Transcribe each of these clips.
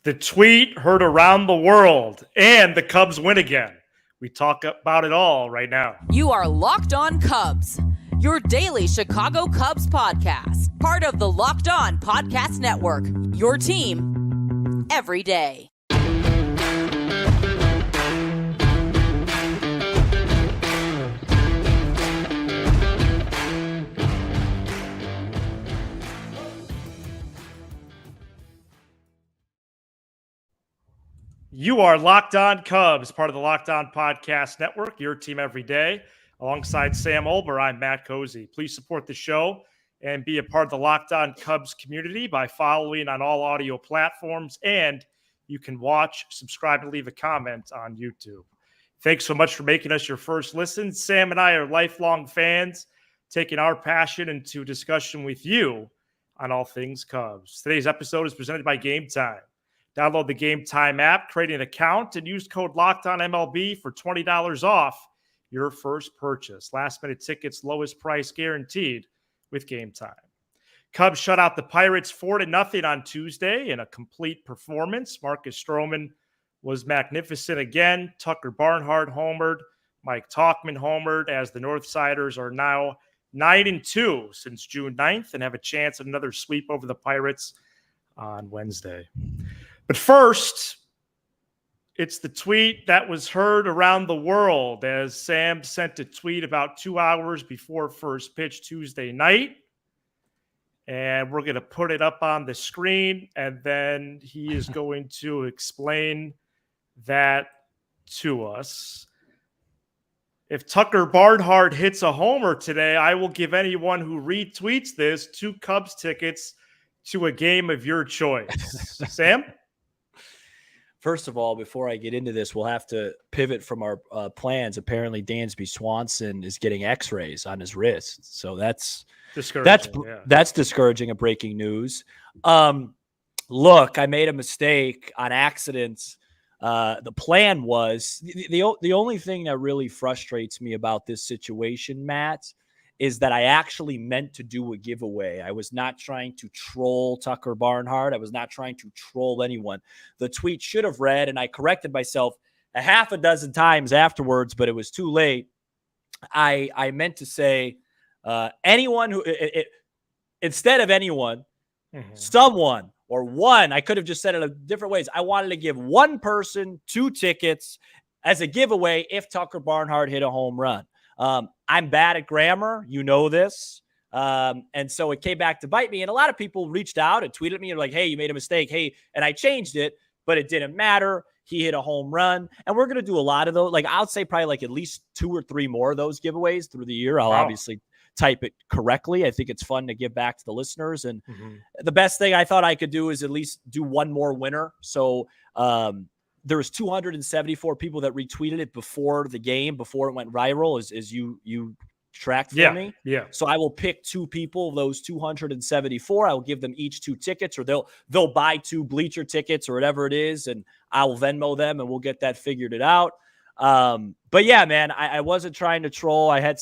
The tweet heard around the world, and the Cubs win again. We talk about it all right now. You are Locked On Cubs, your daily Chicago Cubs podcast. Part of the Locked On Podcast Network, your team every day. You are Locked On Cubs, part of the Locked On Podcast Network, your team every day. Alongside Sam Olber, I'm Matt Cozy. Please support the show and be a part of the Locked On Cubs community by following on all audio platforms. And you can watch, subscribe, and leave a comment on YouTube. Thanks so much for making us your first listen. Sam and I are lifelong fans, taking our passion into discussion with you on all things Cubs. Today's episode is presented by Game Time. Download the Game Time app, create an account, and use code LOCKEDONMLB for $20 off your first purchase. Last-minute tickets, lowest price guaranteed with Game Time. Cubs shut out the Pirates 4-0 on Tuesday in a complete performance. Marcus Stroman was magnificent again. Tucker Barnhart homered. Mike Tauchman homered, as the Northsiders are now 9-2 since June 9th and have a chance at another sweep over the Pirates on Wednesday. But first, it's the tweet that was heard around the world, as Sam sent a tweet about 2 hours before first pitch Tuesday night. And we're going to put it up on the screen, and then he is going to explain that to us. If Tucker Barnhart hits a homer today, I will give anyone who retweets this 2 Cubs tickets to a game of your choice. Sam? First of all, before I get into this, we'll have to pivot from our plans. Apparently, Dansby Swanson is getting X-rays on his wrist, so that's discouraging. That's discouraging. Of breaking news. Look, I made a mistake on accident. The plan was the only thing that really frustrates me about this situation, Matt, is that I actually meant to do a giveaway. I was not trying to troll Tucker Barnhart. I was not trying to troll anyone. The tweet should have read, and I corrected myself a half a dozen times afterwards, but it was too late. I meant to say anyone who, instead of anyone, someone or one, I could have just said it in different ways. I wanted to give one person 2 tickets as a giveaway if Tucker Barnhart hit a home run. I'm bad at grammar. You know this. And so it came back to bite me. And a lot of people reached out and tweeted me and like, hey, you made a mistake. Hey, and I changed it, but it didn't matter. He hit a home run. And we're going to do a lot of those. Like, I'll say probably like at least 2 or 3 more of those giveaways through the year. I'll obviously type it correctly. I think it's fun to give back to the listeners. And the best thing I thought I could do is at least do one more winner. So, there was 274 people that retweeted it before the game, before it went viral, as you tracked for me. Yeah. So I will pick 2 people, those 274. I will give them each 2 tickets, or they'll buy 2 bleacher tickets or whatever it is, and I'll Venmo them, and we'll get that figured it out. But yeah, man, I wasn't trying to troll. I had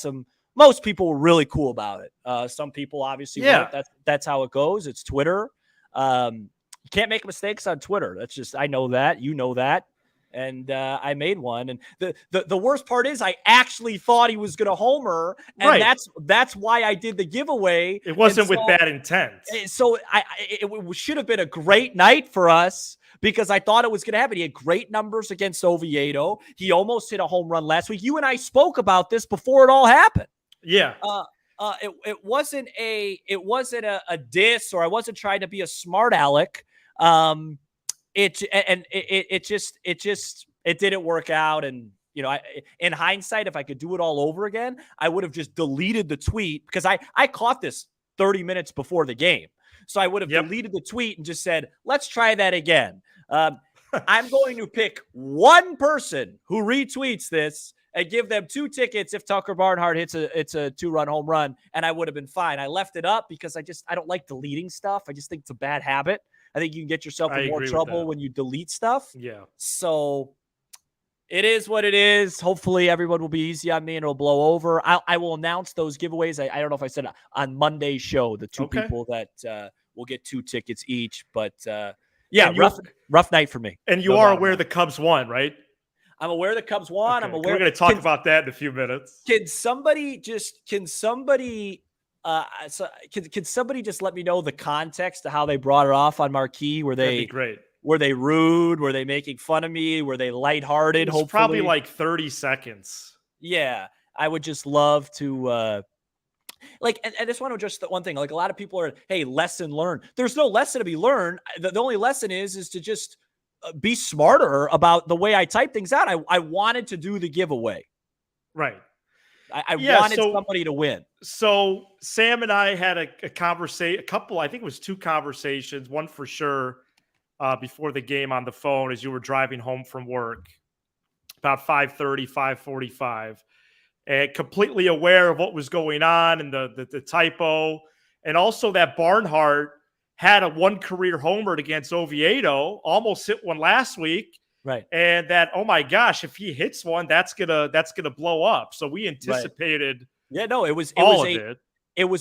most people were really cool about it. Some people obviously weren't. That's how it goes. It's Twitter. You can't make mistakes on Twitter. That's just, I know that, you know that. And I made one. And the worst part is I actually thought he was going to homer. And that's why I did the giveaway. It wasn't with bad intent. So it should have been a great night for us because I thought it was going to happen. He had great numbers against Oviedo. He almost hit a home run last week. You and I spoke about this before it all happened. Yeah. It wasn't a diss, or I wasn't trying to be a smart aleck. It didn't work out. And, you know, in hindsight, if I could do it all over again, I would have just deleted the tweet because I caught this 30 minutes before the game. So I would have deleted the tweet and just said, let's try that again. I'm going to pick one person who retweets this and give them 2 tickets if Tucker Barnhart hits a 2-run home run, and I would have been fine. I left it up because I don't like deleting stuff. I just think it's a bad habit. I think you can get yourself in more trouble when you delete stuff. Yeah. So it is what it is. Hopefully everyone will be easy on me and it'll blow over. I will announce those giveaways. I don't know if I said on Monday's show, the 2 people that will get 2 tickets each. But Yeah, rough night for me. And you are aware the Cubs won, right? I'm aware the Cubs won. Okay. I'm aware. We're going to talk about that in a few minutes. Can somebody just let me know the context to how they brought it off on Marquee? That'd be great. Were they rude? Were they making fun of me? Were they lighthearted? Hopefully, probably like 30 seconds. Yeah, I would just love to. And I just want to address the one thing. Like, a lot of people are, hey, lesson learned. There's no lesson to be learned. The only lesson is to just be smarter about the way I type things out. I wanted to do the giveaway. Right. I wanted somebody to win. So Sam and I had a conversation, I think it was 2 conversations, one for sure, before the game on the phone as you were driving home from work about 5:30, 5:45, and completely aware of what was going on and the typo, and also that Barnhart had a 1 career homer against Oviedo, almost hit one last week. Right. And that, oh my gosh, if he hits one, that's gonna blow up. So we anticipated. Right. Yeah, no, it was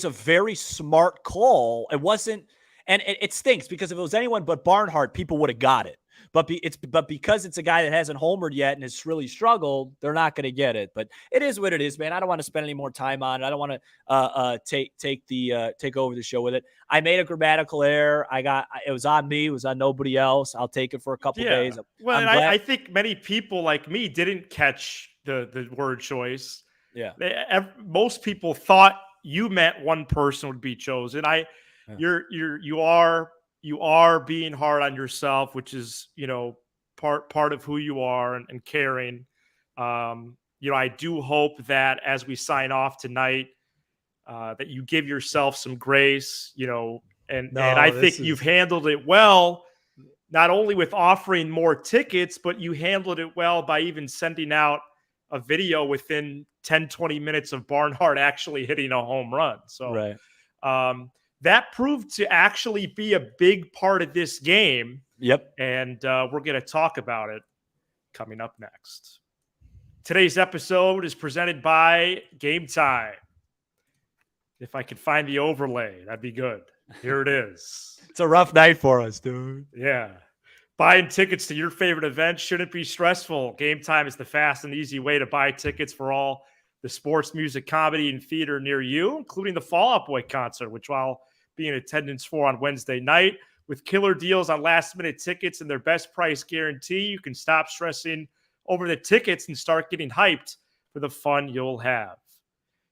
a very smart call. It wasn't, and it stinks because if it was anyone but Barnhart, people would have got it. But because it's a guy that hasn't homered yet and has really struggled, they're not going to get it. But it is what it is, man. I don't want to spend any more time on it. I don't want to take over the show with it. I made a grammatical error. It was on me. It was on nobody else. I'll take it for a couple days. Well, and I think many people like me didn't catch the word choice. Yeah, most people thought you meant one person would be chosen. You are being hard on yourself, which is, part of who you are and caring. I do hope that as we sign off tonight, that you give yourself some grace, and I think you've handled it well, not only with offering more tickets, but you handled it well by even sending out a video within 10, 20 minutes of Barnhart actually hitting a home run. So, right. That proved to actually be a big part of this game. Yep. And we're going to talk about it coming up next. Today's episode is presented by Game Time. If I could find the overlay, that'd be good. Here it is. It's a rough night for us, dude. Yeah. Buying tickets to your favorite event shouldn't be stressful. Game Time is the fast and easy way to buy tickets for all the sports, music, comedy, and theater near you, including the Fall Out Boy concert, which I'll be in attendance for on Wednesday night. With killer deals on last-minute tickets and their best price guarantee, you can stop stressing over the tickets and start getting hyped for the fun you'll have.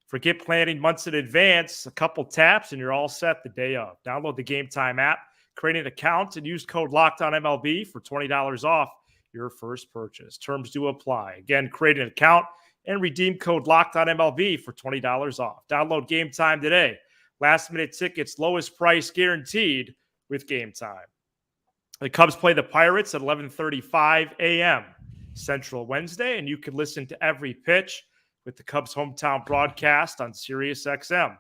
Forget planning months in advance. A couple taps and you're all set the day of. Download the Game Time app, create an account, and use code LOCKEDONMLB for $20 off your first purchase. Terms do apply. Again, create an account and redeem code LOCKEDONMLB for $20 off. Download Game Time today. Last-minute tickets, lowest price guaranteed with Game Time. The Cubs play the Pirates at 11:35 a.m. Central Wednesday, and you can listen to every pitch with the Cubs hometown broadcast on SiriusXM.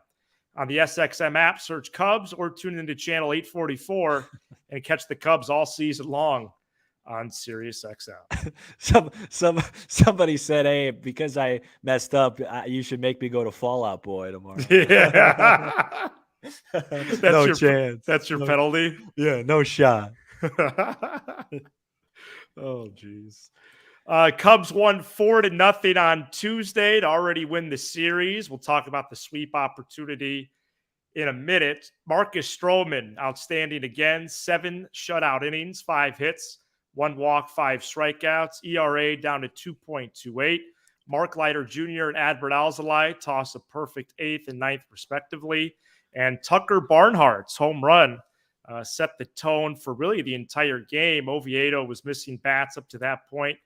On the SXM app, search Cubs or tune into channel 844 and catch the Cubs all season long on SiriusXM. Somebody said, hey, because I messed up, you should make me go to Fall Out Boy tomorrow. Yeah. No chance. That's your penalty? Yeah, no shot. Oh, geez. Cubs won 4-0 on Tuesday to already win the series. We'll talk about the sweep opportunity in a minute. Marcus Stroman, outstanding again. 7 shutout innings, 5 hits, 1 walk, 5 strikeouts. ERA down to 2.28. Mark Leiter Jr. and Adbert Alzolay toss a perfect 8th and 9th, respectively. And Tucker Barnhart's home run set the tone for really the entire game. Oviedo was missing bats up to that point,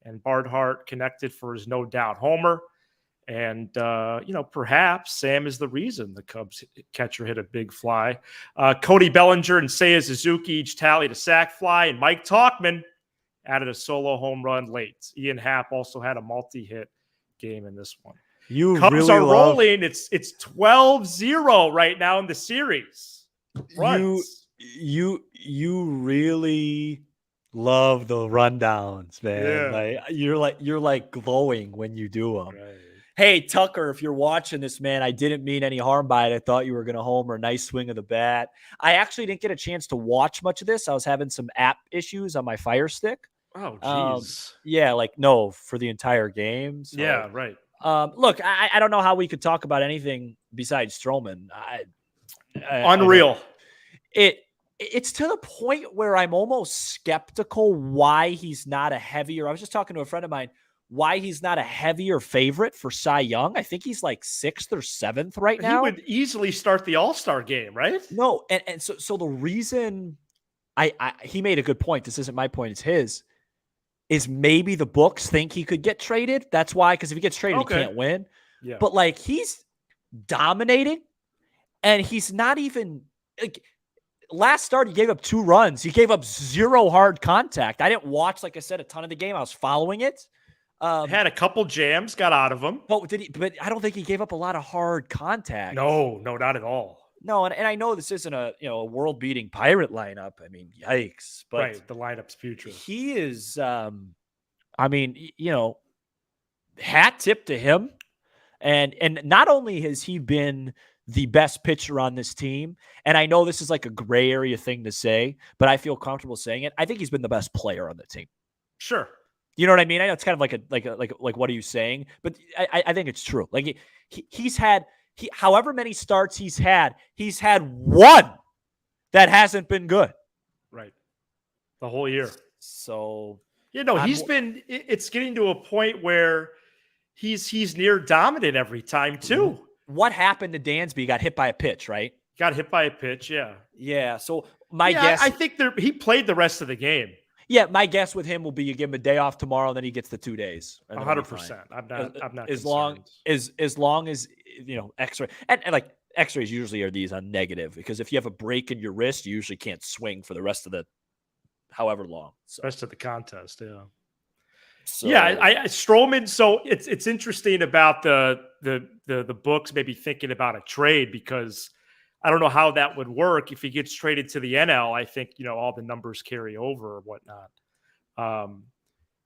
and Barnhart connected for his no-doubt homer. And, perhaps Sam is the reason the Cubs catcher hit a big fly. Cody Bellinger and Seiya Suzuki each tallied a sac fly, and Mike Tauchman added a solo home run late. Ian Happ also had a multi-hit game in this one. Cubs really are rolling. It's 12-0 right now in the series. Runs. You really love the rundowns, man. Yeah. You're like glowing when you do them. Right. Hey, Tucker, if you're watching this, man, I didn't mean any harm by it. I thought you were going to homer. Nice swing of the bat. I actually didn't get a chance to watch much of this. I was having some app issues on my Fire Stick. Oh, geez. Yeah, no, for the entire game. So, yeah, right. Look, I don't know how we could talk about anything besides Stroman. Unreal. It's to the point where I'm almost skeptical why he's not a heavier. I was just talking to a friend of mine. Why he's not a heavier favorite for Cy Young. I think he's like 6th or 7th right now. He would easily start the All-Star game, right? No, and so the reason he made a good point. This isn't my point, it's his. Is maybe the books think he could get traded. That's why, because if he gets traded, he can't win. Yeah. But he's dominating, and he's not even last start, he gave up 2 runs. He gave up 0 hard contact. I didn't watch, like I said, a ton of the game. I was following it. Had a couple jams, got out of them. But I don't think he gave up a lot of hard contact. No, not at all. No, and I know this isn't a world-beating Pirate lineup. I mean, yikes! But right, the lineup's future. He is. Hat tip to him, and not only has he been the best pitcher on this team, and I know this is like a gray area thing to say, but I feel comfortable saying it. I think he's been the best player on the team. Sure. You know what I mean? I know it's kind of like what are you saying? But I think it's true. He's had however many starts he's had 1 that hasn't been good. Right. The whole year. So it's getting to a point where he's near dominant every time too. What happened to Dansby? He got hit by a pitch, right? Got hit by a pitch, yeah. Yeah. So my guess, I think he played the rest of the game. Yeah, my guess with him will be you give him a day off tomorrow, and then he gets the 2 days. 100%. I'm not as long as X-ray and X-rays usually are these on negative, because if you have a break in your wrist, you usually can't swing for the rest of the however long. So. Rest of the contest, yeah. So, Stroman. So it's interesting about the books maybe thinking about a trade, because I don't know how that would work if he gets traded to the NL. I think, all the numbers carry over or whatnot.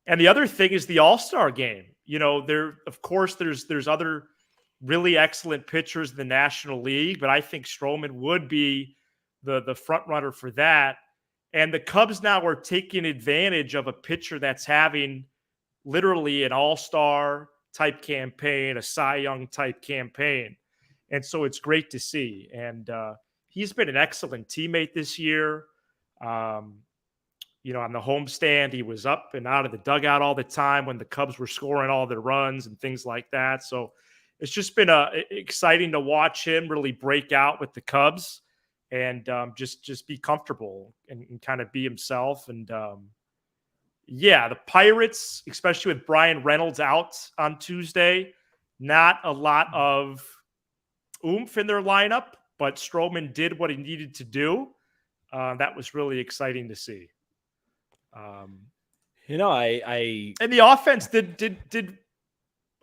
And the other thing is the All-Star game. There's other really excellent pitchers in the National League, but I think Stroman would be the front runner for that. And the Cubs now are taking advantage of a pitcher that's having literally an All-Star type campaign, a Cy Young type campaign. And so it's great to see. And he's been an excellent teammate this year. On the homestand, he was up and out of the dugout all the time when the Cubs were scoring all their runs and things like that. So it's just been exciting to watch him really break out with the Cubs and just be comfortable and kind of be himself. And the Pirates, especially with Brian Reynolds out on Tuesday, not a lot of oomph in their lineup, but Stroman did what he needed to do. That was really exciting to see. And the offense did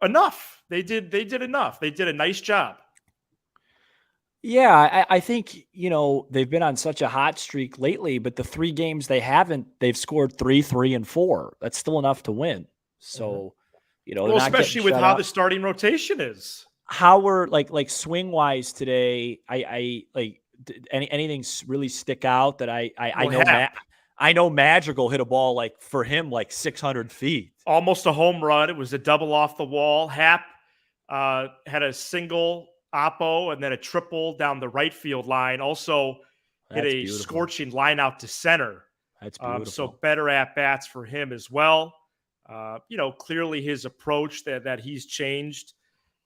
enough. They did enough. They did a nice job. Yeah, I think, they've been on such a hot streak lately, but the 3 games they've scored 3, 3, and 4. That's still enough to win. So, especially with how the starting rotation is. How we're swing wise today, anything really stick out that I know Madrigal hit a ball for him 600 feet, almost a home run. It was a double off the wall. Hap had a single oppo and then a triple down the right field line. Also hit a scorching line out to center. That's beautiful. So better at bats for him as well. Clearly his approach that he's changed.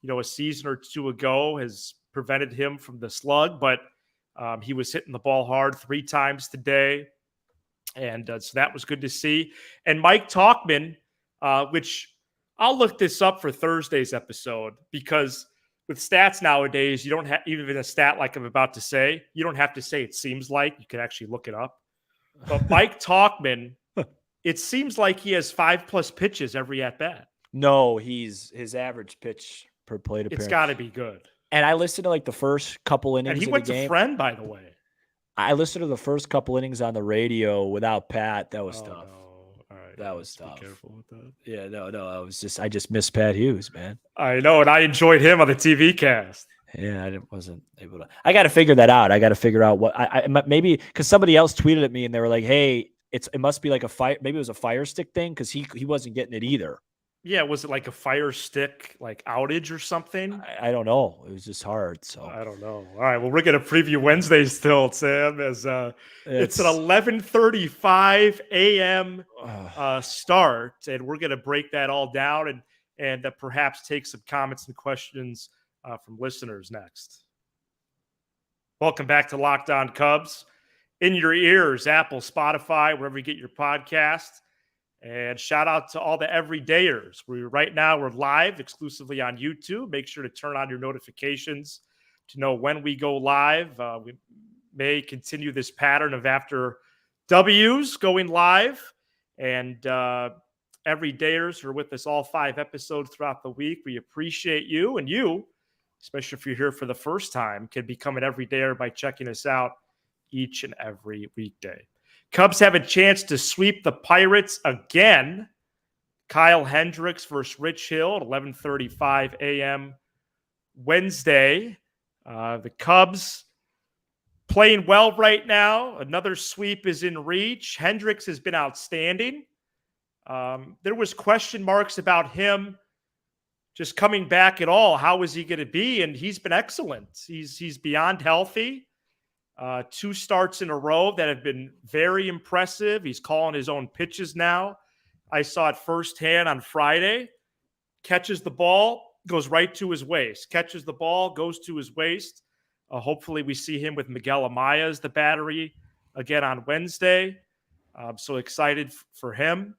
A season or 2 ago has prevented him from the slug, but he was hitting the ball hard 3 times today. And so that was good to see. And Mike Tauchman, which I'll look this up for Thursday's episode, because with stats nowadays, you don't have even a stat like I'm about to say. You don't have to say it seems like. You can actually look it up. But Mike Tauchman, it seems like he has 5+ pitches every at bat. No, his average pitch per plate appearance. It's got to be good. And I listened to the first couple innings. And he of went the game. to Friend, by the way. I listened to the first couple innings on the radio without Pat. That was tough. No. All right. Right. That was tough. Be careful with that. Yeah, no. I just missed Pat Hughes, man. I know, and I enjoyed him on the TV cast. Yeah, wasn't able to. I got to figure that out. I got to figure out what I maybe because somebody else tweeted at me and they were like, "Hey, it must be like a fire. Maybe it was a Fire Stick thing because he wasn't getting it either." Yeah, was it like a Fire Stick like outage or something? I don't know. It was just hard. So I don't know. All right, well, we're gonna preview Wednesday still, Sam. As it's an 11:35 a.m. Start, and we're gonna break that all down and perhaps take some comments and questions from listeners next. Welcome back to Locked On Cubs. In your ears, Apple, Spotify, wherever you get your podcast. And shout out to all the everydayers. Right now we're live exclusively on YouTube. Make sure to turn on your notifications to know when we go live. We may continue this pattern of after W's going live. And everydayers who are with us all 5 episodes throughout the week. We appreciate you, and you, especially if you're here for the first time, can become an everydayer by checking us out each and every weekday. Cubs have a chance to sweep the Pirates again. Kyle Hendricks versus Rich Hill at 11:35 a.m. Wednesday. The Cubs playing well right now. Another sweep is in reach. Hendricks has been outstanding. There was question marks about him just coming back at all. How is he going to be? And he's been excellent. He's beyond healthy. 2 starts in a row that have been very impressive. He's calling his own pitches now. I saw it firsthand on Friday. Catches the ball, goes right to his waist. Catches the ball, goes to his waist. Hopefully we see him with Miguel Amaya as the battery again on Wednesday. So excited for him.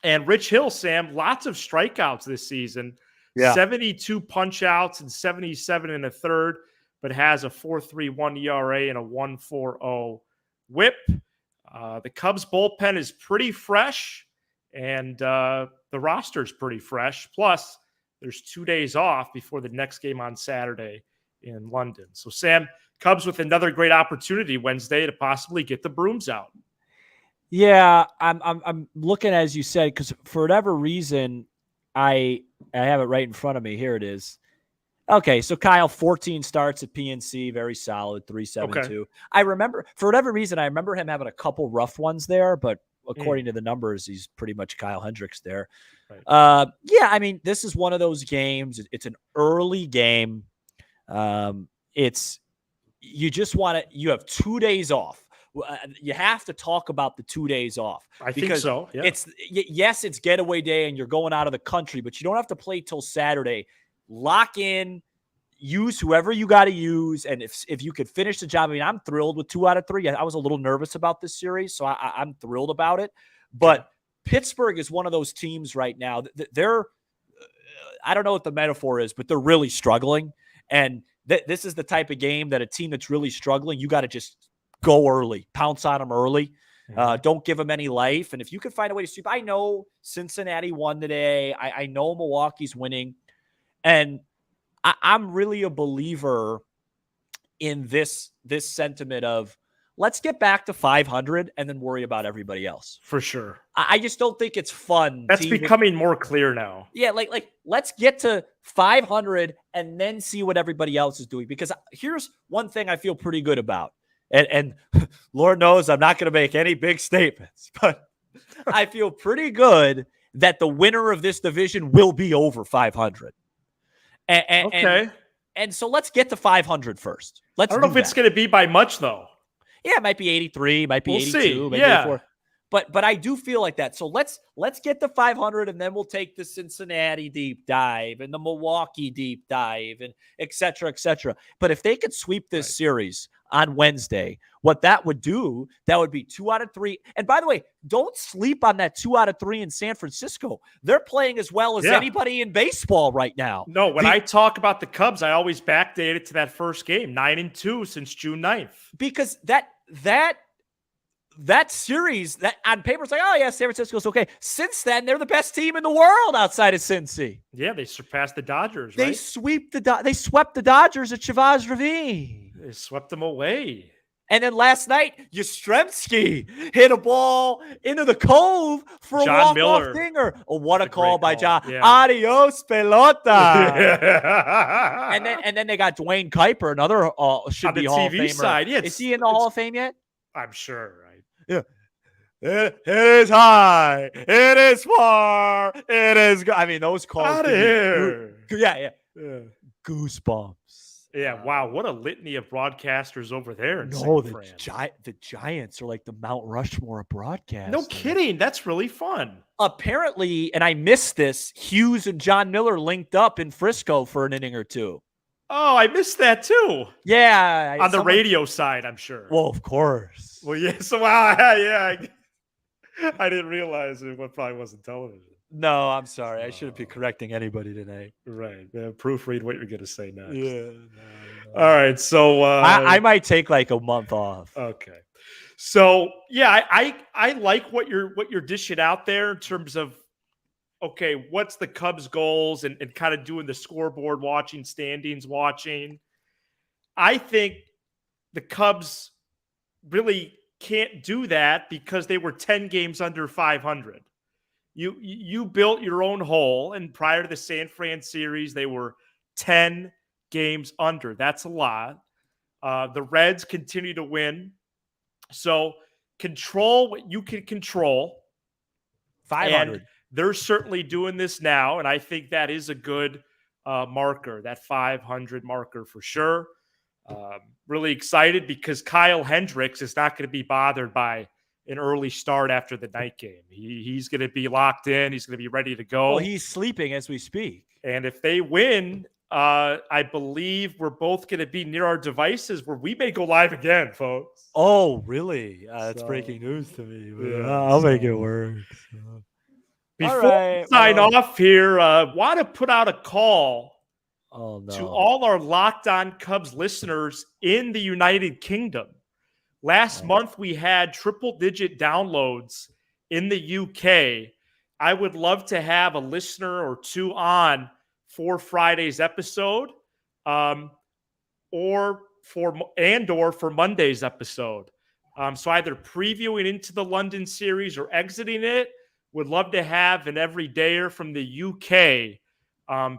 And Rich Hill, Sam, lots of strikeouts this season. Yeah. 72 punch outs and 77 in a third, but has a 4.31 ERA and a 1.40 whip. The Cubs bullpen is pretty fresh, and the roster is pretty fresh. Plus, there's 2 days off before the next game on Saturday in London. So, Sam, Cubs with another great opportunity Wednesday to possibly get the brooms out. Yeah, I'm looking, as you said, because for whatever reason, I have it right in front of me. Here it is. Okay, so Kyle, 14 starts at PNC, very solid, 3.72. Okay. I remember, for whatever reason, I remember him having a couple rough ones there, but according to the numbers, he's pretty much Kyle Hendricks there. Right. Yeah, I mean, this is one of those games. It's an early game. You just want to. You have 2 days off. You have to talk about the 2 days off. I think so. Yeah. It's getaway day and you're going out of the country, but you don't have to play till Saturday. Lock in, use whoever you got to use, and if you could finish the job. I mean, I'm thrilled with 2 out of 3. I was a little nervous about this series, so I'm thrilled about it. But Pittsburgh is one of those teams right now. They're I don't know what the metaphor is, but they're really struggling. And this is the type of game that a team that's really struggling, you got to just go early, pounce on them early. Don't give them any life. And if you can find a way to sweep, I know Cincinnati won today. I know Milwaukee's winning. And I'm really a believer in this sentiment of let's get back to 500 and then worry about everybody else. For sure. I just don't think it's fun. That's becoming more clear now. Yeah, like let's get to 500 and then see what everybody else is doing. Because here's one thing I feel pretty good about. And Lord knows I'm not going to make any big statements, but I feel pretty good that the winner of this division will be over 500. And so let's get to 500 first. I don't know if it's going to be by much, though. Yeah, it might be 83, might be 82, see. Maybe 84. But I do feel like that. So let's get to 500, and then we'll take the Cincinnati deep dive and the Milwaukee deep dive and et cetera, et cetera. But if they could sweep this series on Wednesday, what that would do, that would be 2 out of 3. And by the way, don't sleep on that 2 out of 3 in San Francisco. They're playing as well as anybody in baseball right now. No, when I talk about the Cubs, I always backdate it to that first game, 9-2 since June 9th. Because that series, that on paper, it's like, oh, yeah, San Francisco's okay. Since then, they're the best team in the world outside of Cincy. Yeah, they surpassed the Dodgers, right? They swept the Dodgers at Chavez Ravine. They swept them away. And then last night, Yastrzemski hit a ball into the cove for a walk-off dinger. Oh, what a call by John. Yeah. Adios, pelota. And then they got Dwayne Kuiper, another should be Hall of Famer. Side, yeah, is he in the Hall of Fame yet? I'm sure, right? Yeah. It is high. It is far. It is. I mean, those calls. Out of here. Yeah. Goosebumps. Yeah, wow, what a litany of broadcasters over there. The Giants are like the Mount Rushmore of broadcast. No kidding. That's really fun. Apparently, and I missed this, Hughes and John Miller linked up in Frisco for an inning or two. Oh, I missed that too. Yeah. On the radio side, I'm sure. Well, of course. Well, yeah, so wow, yeah. I didn't realize it probably wasn't television. No, I'm sorry. I shouldn't be correcting anybody tonight. Right. Yeah, proofread what you're going to say next. Yeah. No. All right. So I might take like a month off. Okay. So yeah, I like what you're dishing out there in terms of, okay, what's the Cubs' goals and kind of doing the scoreboard watching, standings watching. I think the Cubs really can't do that because they were 10 games under 500. You built your own hole, and prior to the San Fran series, they were 10 games under. That's a lot. The Reds continue to win. So control what you can control. 500. And they're certainly doing this now, and I think that is a good marker, that 500 marker for sure. Really excited because Kyle Hendricks is not going to be bothered by an early start after the night game. He's going to be locked in. He's going to be ready to go. Well, he's sleeping as we speak. And if they win, I believe we're both going to be near our devices where we may go live again, folks. Oh, really? That's breaking news to me. But I'll make it work. Before we sign off here, want to put out a call to all our Locked On Cubs listeners in the United Kingdom. Last month, we had triple-digit downloads in the UK. I would love to have a listener or two on for Friday's episode, or for Monday's episode. So either previewing into the London series or exiting it. Would love to have an everydayer from the UK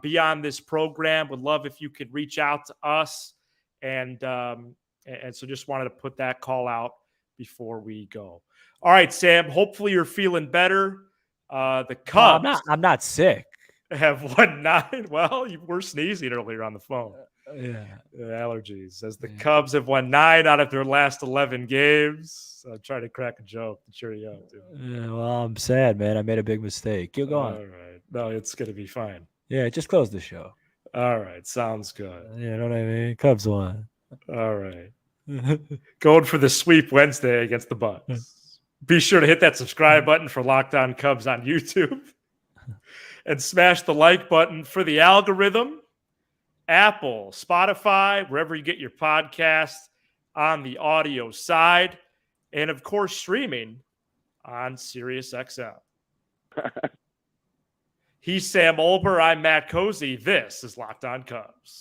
be on this program. Would love if you could reach out to us. And so just wanted to put that call out before we go. All right, Sam, hopefully you're feeling better. The Cubs. I'm not sick. Have won 9. Well, you were sneezing earlier on the phone. Yeah. Allergies. As the Cubs have won 9 out of their last 11 games. I'm trying to crack a joke to cheer you up, dude. Yeah, well, I'm sad, man. I made a big mistake. Keep going. All right. No, it's going to be fine. Yeah, just close the show. All right. Sounds good. You know what I mean? Cubs won. All right. Going for the sweep Wednesday against the Bucks. Be sure to hit that subscribe button for Locked On Cubs on YouTube. And smash the like button for the algorithm. Apple, Spotify, wherever you get your podcasts on the audio side. And, of course, streaming on SiriusXM. He's Sam Olber. I'm Matt Cozy. This is Locked On Cubs.